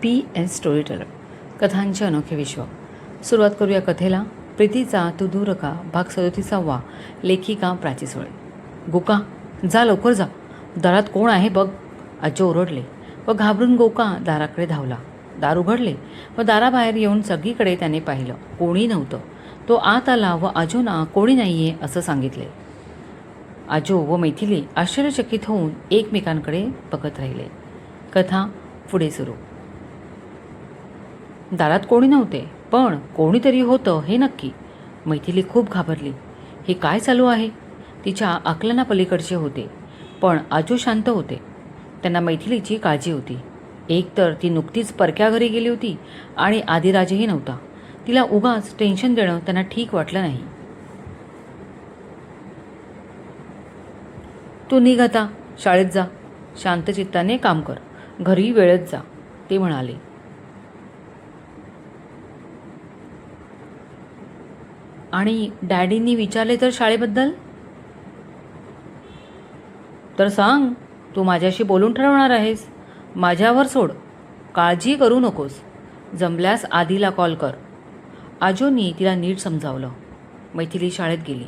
PS story teller कथांचे अनोखे विश्व. सुरुवात करूया कथेला. प्रीतीचा तू दूर का भाग 37. लेखिका प्राची सुळे. गोका, जा लवकर जा, दारात कोण आहे बघ. आजी ओरडले व घाबरून गोका दाराकडे धावला. दार उघडले व दाराबाहेर येऊन सगळीकडे त्याने पाहिलं. कोणी नव्हतं. तो आत आला व आजूना कोणी नाहीये असं सांगितले. आजो व मैथिली आश्चर्यचकित होऊन एकमेकांकडे बघत राहिले. कथा पुढे सुरू. दारात कोणी नव्हते, पण कोणीतरी होतं हे नक्की. मैथिली खूप घाबरली. हे काय चालू आहे? तिच्या आकलना पलीकडचे होते, पण आजू शांत होते. त्यांना मैथिलीची काळजी होती. एकतर ती नुकतीच परक्या घरी गेली होती आणि आदिराजही नव्हता. तिला उगाच टेन्शन देणं त्यांना ठीक वाटलं नाही. तू निघ आता, शाळेत जा, शांतचित्ताने काम कर, घरी वेळेत जा, ते म्हणाले. आणि डॅडींनी विचारले तर शाळेबद्दल? तर सांग, तू माझ्याशी बोलून ठरवणार आहेस. माझ्यावर सोड, काळजी करू नकोस. जमल्यास आधीला कॉल कर. आजोनी तिला नीट समजावलं. मैथिली शाळेत गेली.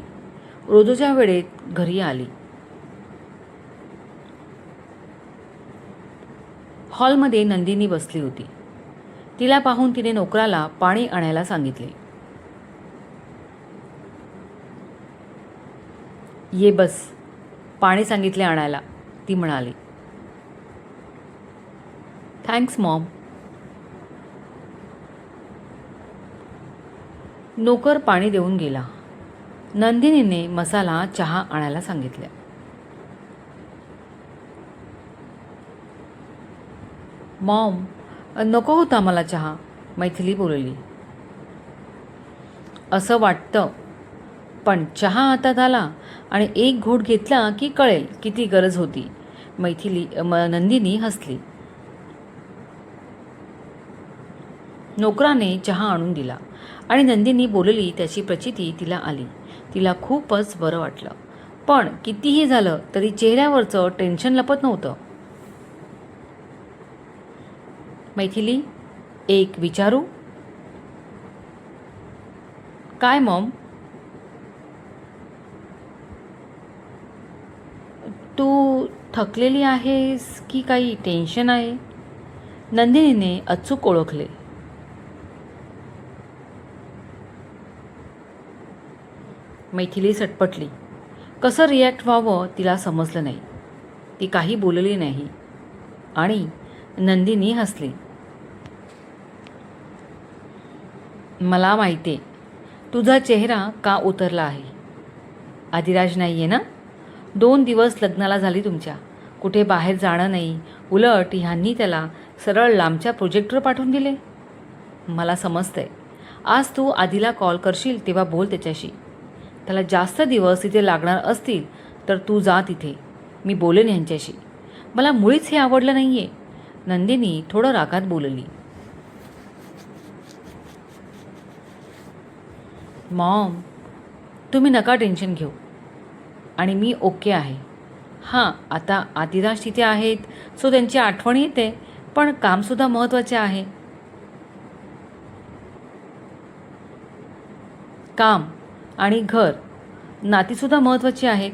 रोजच्या वेळेत घरी आली. हॉलमध्ये नंदिनी बसली होती. तिला पाहून तिने नोकराला पाणी आणायला सांगितले. ये बस, पाणी सांगितले आणायला, ती म्हणाली. Thanks Maugham. नोकर पाणी देऊन गेला. नंदिनीने मसाला चहा आणायला सांगितले. मॉम, नको होता मला चहा, मैथिली बोलली. असं वाटतं, पण चहा हातात आला आणि एक घोट घेतला की कळेल किती गरज होती. नंदिनी हसली. नोकराने चहा आणून दिला आणि नंदिनी बोलली त्याची प्रचिती तिला आली. तिला खूपच बरं वाटलं, पण कितीही झालं तरी चेहऱ्यावरचं टेन्शन लपत नव्हतं. मैथिली, एक विचारू? काय मॉम? तू थकलेली आहेस की काही टेन्शन आहे? नंदिनीने अचूक ओळखले. मैथिली सटपटली. कसं रिॲक्ट व्हावं तिला समजलं नाही. ती काही बोलली नाही आणि नंदिनी हसली. मला माहिती आहे तुझा चेहरा का उतरला आहे. आदिराज नाही आहे ना? 2 दिवस लग्नाला झाली तुमच्या. कुठे बाहेर जाणं नाही. उलट ह्यांनी त्याला सरळ लांबच्या प्रोजेक्टवर पाठवून दिले. मला समजतंय. आज तू आधीला कॉल करशील तेव्हा बोल त्याच्याशी. त्याला जास्त दिवस तिथे लागणार असतील तर तू जा तिथे. मी बोलेन ह्यांच्याशी. मला मुळीच हे आवडलं नाही आहे. नंदिनी थोडं रागात बोलली. मॉम, तुम्ही नका टेन्शन घेऊ आणि मी ओके आहे. हां, आता आदिराज तिथे आहेत सो त्यांची आठवण येते, पण कामसुद्धा महत्त्वाचे आहे. काम आणि घर, नातीसुद्धा महत्त्वाची आहेत,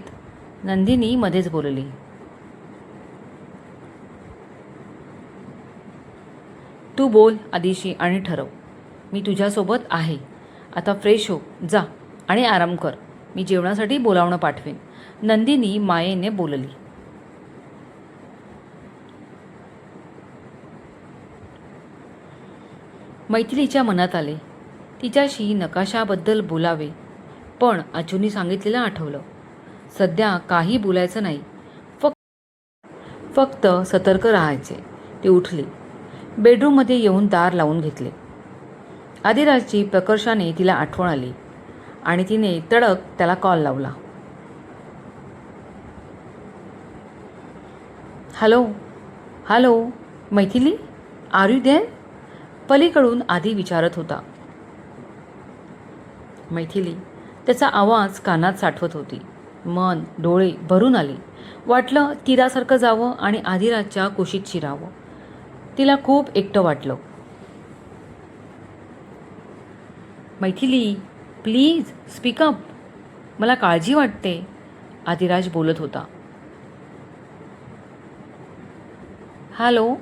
नंदिनी मध्येच बोलली. तू बोल आदिशी आणि ठरव. मी तुझ्यासोबत आहे. आता फ्रेश हो, जा आणि आराम कर. मी जेवणासाठी बोलावणं पाठवेन, नंदिनी मायेने बोलली. मैथिलीच्या मनात आले तिच्याशी नकाशाबद्दल बोलावे, पण आजूनी सांगितलेलं आठवलं. सध्या काही बोलायचं नाही, फक्त सतर्क राहायचे. ती उठली. बेडरूममध्ये येऊन दार लावून घेतले. आदिराजची प्रकर्षाने तिला आठवण आली आणि तिने तडक त्याला कॉल लावला. Hello hello Maithili, are you there? पलीकडून आधी विचारत होता. मैथिली त्याचा आवाज कानात साठवत होती. मन डोळे भरून आले. वाटलं तीरासारखं जावं आणि आदिराजच्या कुशीत शिरावं. तिला खूप एकटं वाटलं. मैथिली, प्लीज स्पीकअप, मला काळजी वाटते, आदिराज बोलत होता. हॅलो,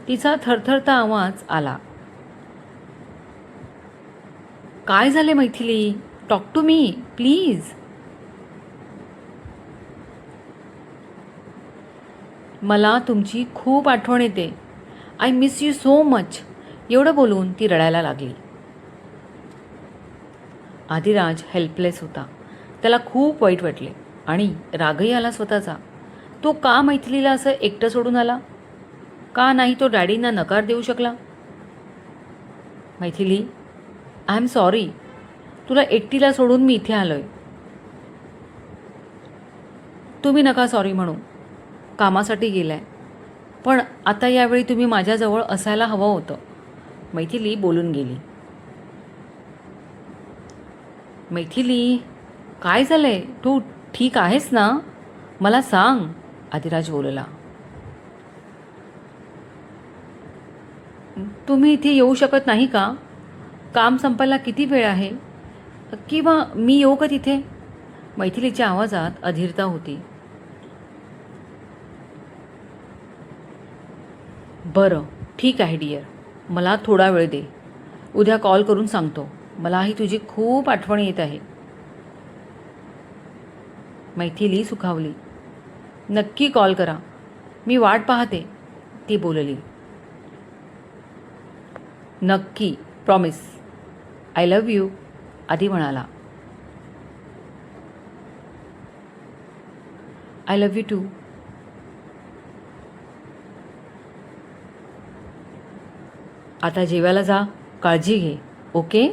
तिचा थरथरता आवाज आला. काय झाले Maithili? Talk to me please. मला तुमची खूप आठवण येते. I miss you so much. एवढं बोलून ती रडायला लागली. आदिराज हेल्पलेस होता. त्याला खूप वाईट वाटले आणि रागही आला स्वतःचा. तो का मैथिलीला असं एकटं सोडून आला? का नाही तो डॅडींना नकार देऊ शकला? Maithili, I am sorry. तुला एकटीला सोडून मी इथे आलोय. तुम्ही नका सॉरी म्हणू. कामासाठी गेलाय. पण आता यावेळी तुम्ही माझ्याजवळ असायला हवं होतं. मैथिली बोलून गेली. मैथिली, काय झालंय? तू ठीक आहेस ना? मला सांग, आदिराज बोलला. तुम्ही इथे येऊ शकत नाही का? काम संपायला किती वेळ आहे? किंवा मी येऊ का तिथे? मैथिलीच्या आवाजात अधीरता होती. बरं, ठीक आहे डिअर. मला थोडा वेळ दे. उद्या कॉल करून सांगतो. मलाही तुझी खूप आठवण येत आहे. मैथिली सुखावली. नक्की कॉल करा. मी वाट पाहते, ती बोलली. नक्की, promise. I love you, Aadi म्हणाला. I love you too. आता जेवायला जा. काळजी घे. ओके?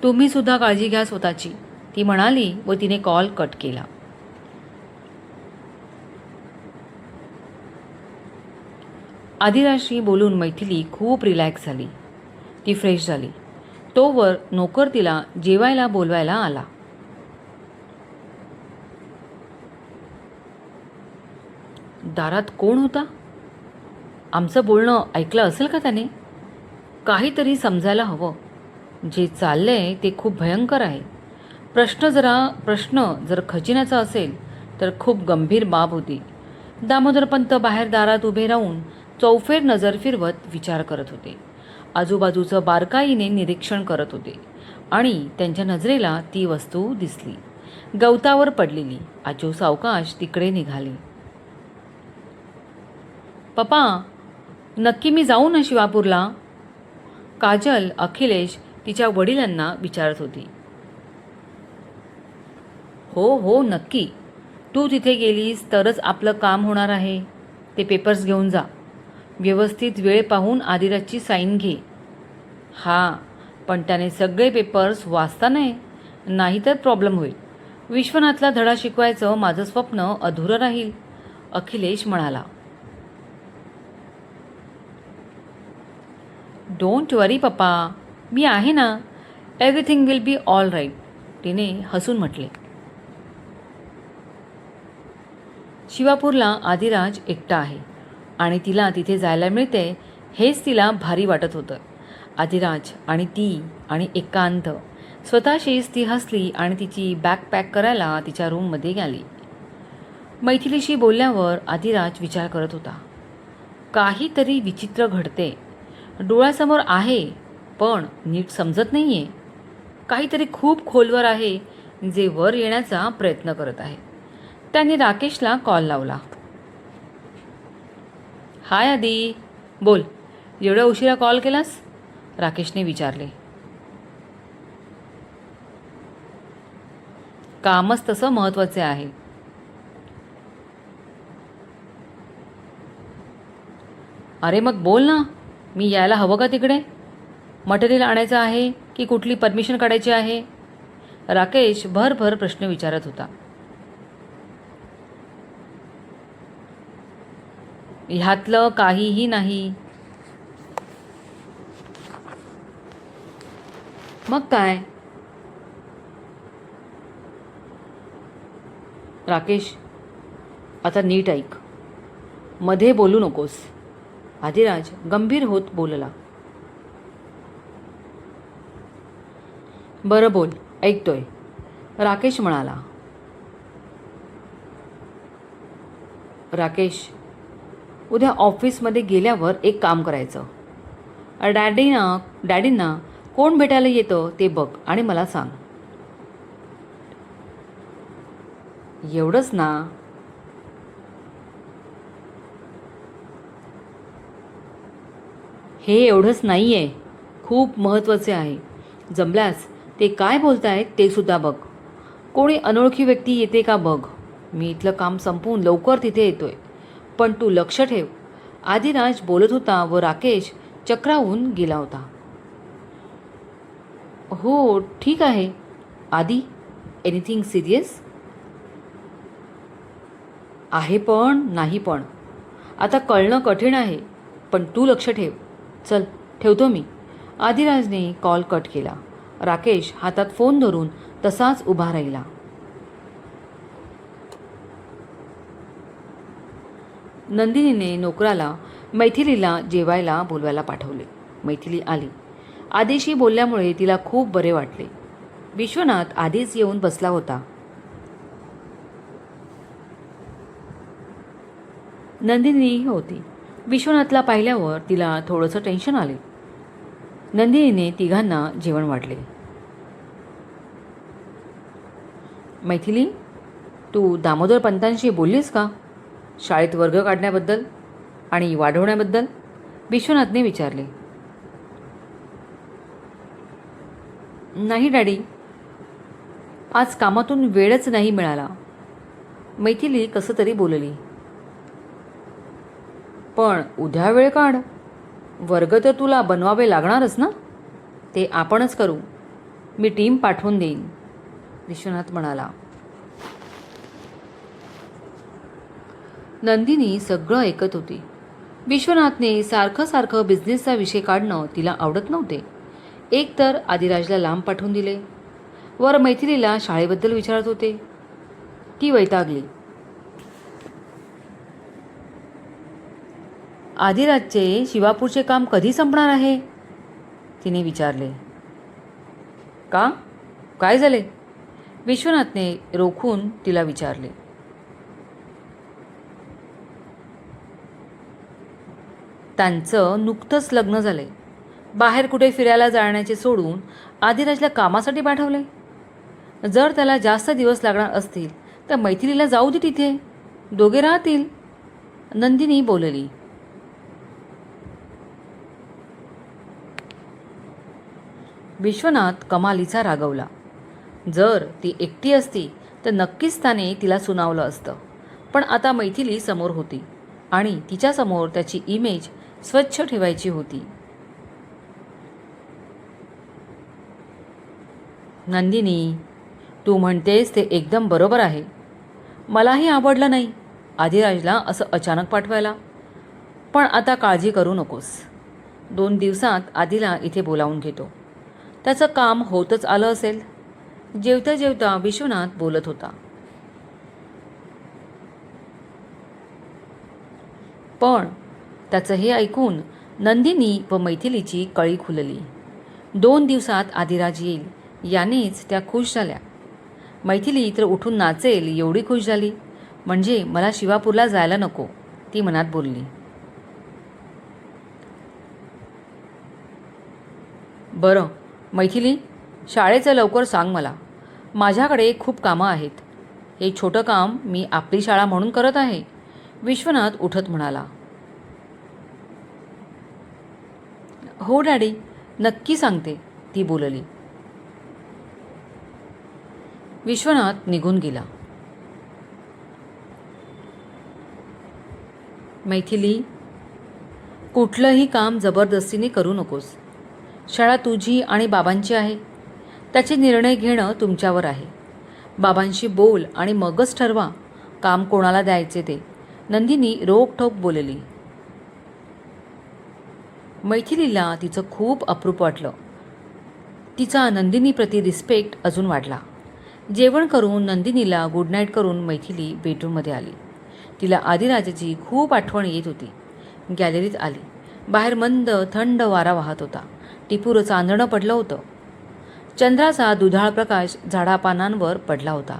तुम्ही सुद्धा काळजी घ्या स्वतःची, ती म्हणाली व तिने कॉल कट केला. आदिराजशी बोलून मैथिली खूप रिलॅक्स झाली. ती फ्रेश झाली. तोवर नोकर तिला जेवायला बोलवायला आला. दारात कोण होता? आमचं बोलणं ऐकलं असेल का त्याने? काहीतरी समजायला हवं. जे चाललंय ते खूप भयंकर आहे. प्रश्न जर खजिन्याचा असेल तर खूप गंभीर बाब होती. दामोदरपंत बाहेर दारात उभे राहून चौफेर नजर फिरवत विचार करत होते. आजूबाजूचं बारकाईने निरीक्षण करत होते आणि त्यांच्या नजरेला ती वस्तू दिसली, गवतावर पडलेली. आजू सावकाश तिकडे निघाली. पप्पा, नक्की मी जाऊ ना शिवापूरला? काजल अखिलेश तिच्या वडिलांना विचारत होती. हो हो, नक्की. तू तिथे गेलीस तरच आपलं काम होणार आहे. ते पेपर्स घेऊन जा. व्यवस्थित वेळ पाहून आदिराजची साईन घे. हां, पण त्याने सगळे पेपर्स वाचता नाही तर प्रॉब्लेम होईल. विश्वनाथला धडा शिकवायचं माझं स्वप्न अधुरं राहील, अखिलेश म्हणाला. डोंट वरी पप्पा, मी आहे ना. Everything will be all right, तिने हसून म्हटले. शिवापूरला आदिराज एकटा आहे आणि तिला तिथे जायला मिळते हेच तिला भारी वाटत होतं. आदिराज आणि ती आणि एकांत. स्वतःशीच ती हसली आणि तिची बॅग पॅक करायला तिच्या रूममध्ये गेली. मैथिलीशी बोलल्यावर आदिराज विचार करत होता. काहीतरी विचित्र घडते. डोळ्यासमोर आहे पण नीट समजत नाही आहे. काहीतरी खूप खोलवर आहे जे वर येण्याचा प्रयत्न करत आहे. त्याने राकेशला कॉल लावला. हाय आदी, बोल. एवढ्या उशिरा कॉल केलास? राकेशने विचारले. कामच तसं महत्त्वाचे आहे. अरे मग बोल ना. मी यायला हवं का तिकडे? मटेरियल आणायचं आहे की कुठली परमिशन काढायची आहे? राकेश भरभर प्रश्न विचारत होता. ह्यातलं काहीही नाही. मग काय? राकेश, आता नीट ऐक. मध्ये बोलू नकोस. आदिराज गंभीर होत बोलला. बरं बोल, ऐकतोय, राकेश म्हणाला. राकेश, उद्या ऑफिसमध्ये गेल्यावर एक काम करायचं. डॅडींना कोण भेटायला येतं ते बघ आणि मला सांग. एवढंच ना? हे एवढंच नाही आहे, खूप महत्त्वाचे आहे. जमल्यास ते काय बोलतायत ते सुद्धा बघ. कोणी अनोळखी व्यक्ती येते का बघ. मी इथलं काम संपवून लवकर तिथे येतोय, पण तू लक्ष ठेव. आदिराज बोलत होता व राकेश चक्रावून गेला होता. हो ठीक आहे. आदी, एनिथिंग सिरियस? आहे पण नाही पण. आता कळणं कठीण आहे, पण तू लक्ष ठेव. चल, ठेवतो मी. आदिराजने कॉल कट केला. राकेश हातात फोन धरून तसाच उभा राहिला. नंदिनीने नोकराला मैथिलीला जेवायला बोलवायला पाठवले. मैथिली आली. आधीशी बोलल्यामुळे तिला खूप बरे वाटले. विश्वनाथ आधीच येऊन बसला होता. नंदिनी होती. विश्वनाथला पाहिल्यावर तिला थोडंसं टेन्शन आले. नंदिनीने तिघांना जेवण वाढले. मैथिली, तू दामोदर पंतांशी बोललीस का? शाळेत वर्ग काढण्याबद्दल आणि वाढवण्याबद्दल? विश्वनाथने विचारले. नाही डॅडी, आज कामातून वेळच नाही मिळाला. मैथिली कसं तरी बोलली. पण उद्या वेळ काढ. वर्ग तर तुला बनवावे लागणारच ना. ते आपणच करू. मी टीम पाठवून देईन, विश्वनाथ म्हणाला. नंदिनी सगळं ऐकत होती. विश्वनाथने सारखं सारखं बिझनेसचा विषय काढणं तिला आवडत नव्हते. एक तर आदिराजला लांब पाठवून दिले, वर मैथिलीला शाळेबद्दल विचारत होते. ती वैतागली. आदिराजचे शिवापूरचे काम कधी संपणार आहे? तिने विचारले. का? काय झाले? विश्वनाथने रोखून तिला विचारले. त्यांचं नुकतंच लग्न झाले. बाहेर कुठे फिरायला जाण्याचे सोडून आदिराजला कामासाठी पाठवले. जर त्याला जास्त दिवस लागणार असतील तर मैथिलीला जाऊ दे तिथे, दोघे राहतील, नंदिनी बोलली. विश्वनाथ कमालीचा रागवला. जर ती एकटी असती तर नक्कीच त्याने तिला सुनावलं असतं. पण आता मैथिली समोर होती आणि तिच्यासमोर त्याची इमेज स्वच्छ ठेवायची होती. नंदिनी, तू म्हणतेस ते एकदम बरोबर आहे. मलाही आवडलं नाही आदिराजला असं अचानक पाठवायला. पण आता काळजी करू नकोस. 2 दिवसात आदिला इथे बोलावून घेतो. त्याचं काम होतच आलं असेल. जेवता जेवता विश्वनाथ बोलत होता. पण त्याचं हे ऐकून नंदिनी व मैथिलीची कळी खुलली. 2 दिवसात आदिराज येईल यानेच त्या खुश झाल्या. मैथिली तर उठून नाचेल एवढी खुश झाली. म्हणजे मला शिवापूरला जायला नको, ती मनात बोलली. बरं मैथिली, शाळेचं लवकर सांग मला. माझ्याकडे खूप कामं आहेत. हे छोटं काम मी आपली शाळा म्हणून करत आहे, विश्वनाथ उठत म्हणाला. हो डॅडी, नक्की सांगते, ती बोलली. विश्वनाथ निघून गेला. मैथिली, कुठलंही काम जबरदस्तीने करू नकोस. शाळा तुझी आणि बाबांची आहे. त्याचे निर्णय घेणं तुमच्यावर आहे. बाबांशी बोल आणि मगच ठरवा काम कोणाला द्यायचे ते, नंदिनी रोखठोक बोलली. मैथिलीला तिचं खूप अप्रूप वाटलं. तिचा नंदिनीप्रती रिस्पेक्ट अजून वाढला. जेवण करून नंदिनीला गुड नाईट करून मैथिली बेडरूममध्ये आली. तिला आदिराजाची खूप आठवण येत होती. गॅलरीत आली. बाहेर मंद थंड वारा वाहत होता. टिपूर चांदणं पडलं होतं. चंद्राचा दुधाळ प्रकाश झाडापानांवर पडला होता.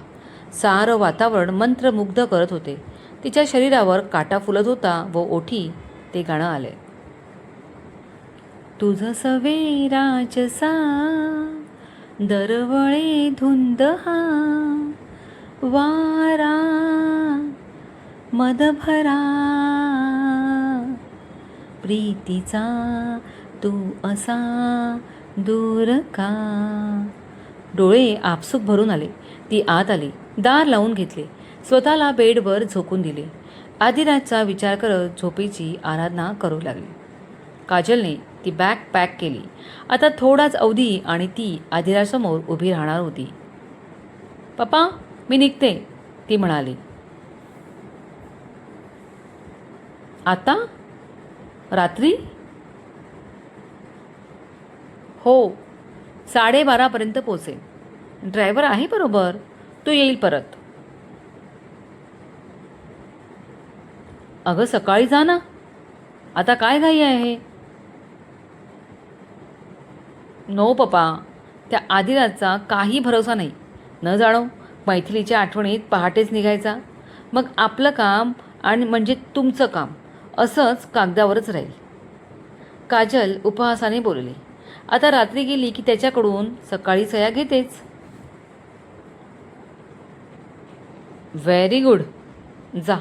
सारं वातावरण मंत्रमुग्ध करत होते. तिच्या शरीरावर काटा फुलत होता व ओठी ते गाणं आले. तुझ सवे राजसा दरवळे धुंद हा वारा मदभरा प्रीतीचा तू असा दूर का. डोळे आपसूक भरून आले. ती आत आली. दार लावून घेतले. स्वतःला बेडवर झोकून दिले. आदिराजचा विचार करत झोपेची आराधना करू लागली. काजलने ती बॅग पॅक केली. आता थोडाच अवधी आणि ती आदिराजसमोर उभी राहणार होती. पप्पा, मी निघते, ती म्हणाली. आता? रात्री? हो, 12:30 पोचेन. ड्रायव्हर आहे बरोबर, तो येईल परत. अगं सकाळी जा ना, आता काय घाई आहे? नो पप्पा, त्या आदिराजचा काही भरोसा नाही. न जाणो मैथिलीच्या आठवणीत पहाटेच निघायचा. मग आपलं काम आणि म्हणजे तुमचं काम असंच कागदावरच राहील. काजल उपहासाने बोलली. आता रात्री गेली की त्याच्याकडून सकाळी सह्या घेतेच. व्हेरी गुड, जा,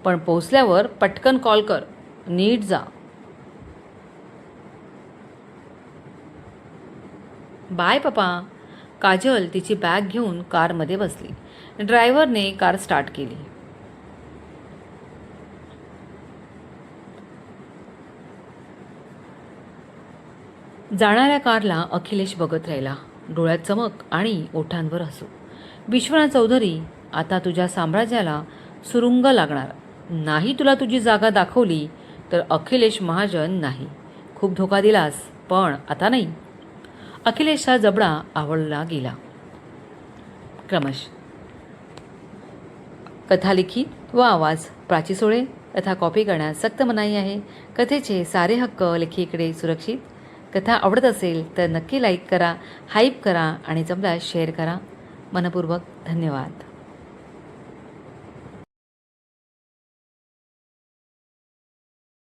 पण पोचल्यावर पटकन कॉल कर. नीट जा. बाय पप्पा. काजल तिची बॅग घेऊन कारमध्ये बसली. ड्रायव्हरने कार स्टार्ट केली. जाणाऱ्या कारला अखिलेश बघत राहिला. डोळ्यात चमक आणि ओठांवर हसू. विश्वनाथ चौधरी, आता तुझ्या साम्राज्याला सुरुंग लागणार नाही. तुला तुझी जागा दाखवली तर अखिलेश महाजन नाही. खूप धोका दिलास, पण आता नाही. अखिलेशचा जबडा आवळला गेला. क्रमश. कथा लिखित व आवाज प्राची सोळे. कथा कॉपी करण्यास सक्त मनाई आहे. कथेचे सारे हक्क लेखीकडे सुरक्षित. कथा आवडत असेल तर नक्की लाईक करा, हाईप करा आणि जमल्यास शेअर करा. मनपूर्वक धन्यवाद.